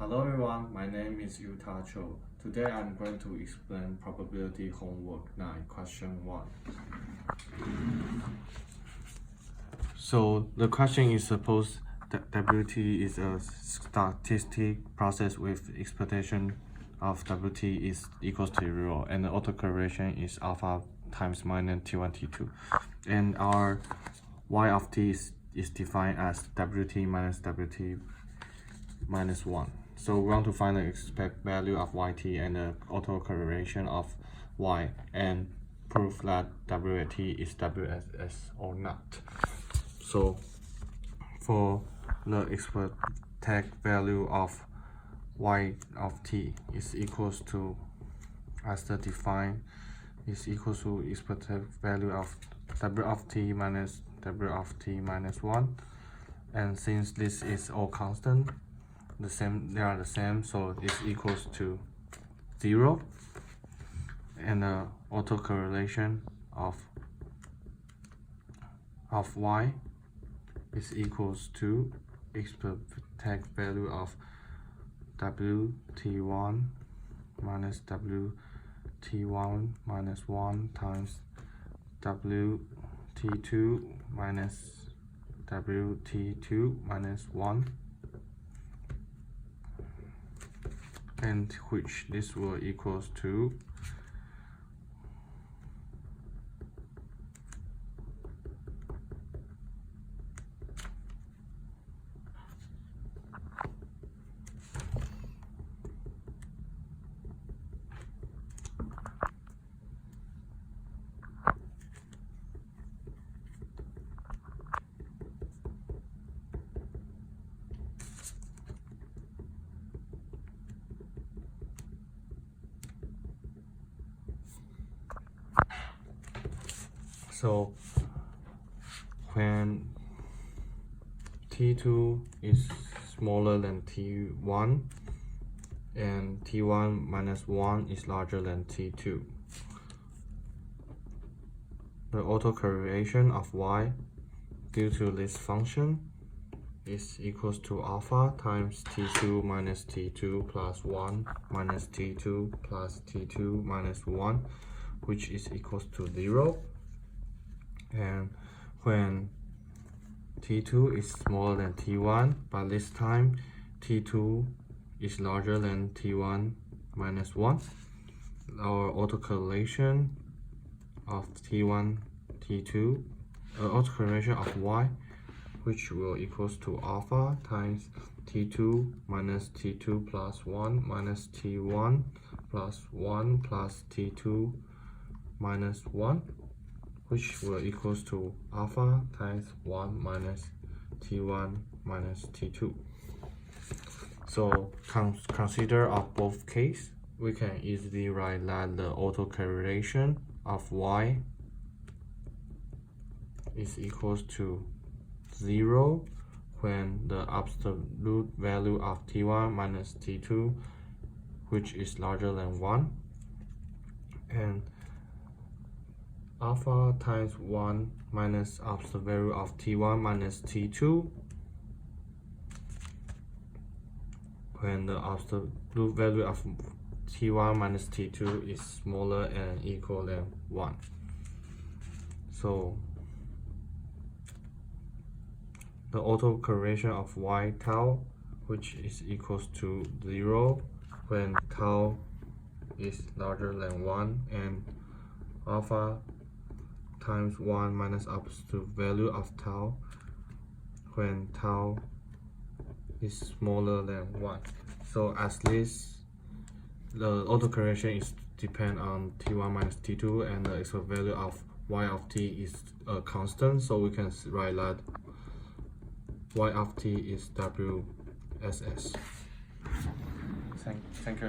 Hello everyone, my name is CHOU. Today I'm going to explain probability homework 9, question 1. So the question is, suppose that WT is a statistic process with expectation of WT is equals to 0 and the autocorrelation is alpha times minus T1 T2, and our y of t is defined as WT minus 1. So we want to find the expected value of yt and the autocorrelation of y and prove that WT is WSS or not. So for the expected value of y of t is equals to, as the defined, is equals to expected value of W of t minus W of t minus 1, and since this is all constant, they are the same, so it's equals to 0, and the autocorrelation of y is equals to expected value of WT1 minus WT1 minus 1 times WT2 minus WT2 minus 1, and which this will equals to so when T2 is smaller than T1 and T1 minus 1 is larger than T2, the autocorrelation of y due to this function is equals to alpha times T2 minus T2 plus 1 minus T2 plus T2 minus 1, which is equals to 0. And when T2 is smaller than T1, but this time T2 is larger than T1 minus 1, our autocorrelation of T1, T2, autocorrelation of y, which will equals to alpha times T2 minus T2 plus 1 minus T1 plus 1 plus T2 minus 1, which will equals to alpha times 1 minus T1 minus T2. So consider of both cases, we can easily write that the autocorrelation of y is equals to 0 when the absolute value of T1 minus T2, which is larger than 1, and alpha times 1 minus absolute value of T1 minus T2 when the absolute value of T1 minus T2 is smaller and equal than 1. So the autocorrelation of y tau, which is equals to 0 when tau is larger than 1, and alpha times 1 minus absolute value of tau when tau is smaller than 1. So as this, the autocorrelation is depend on T1 minus T2, and the expected value of y of t is a constant, so we can write that y of t is WSS. Thank you.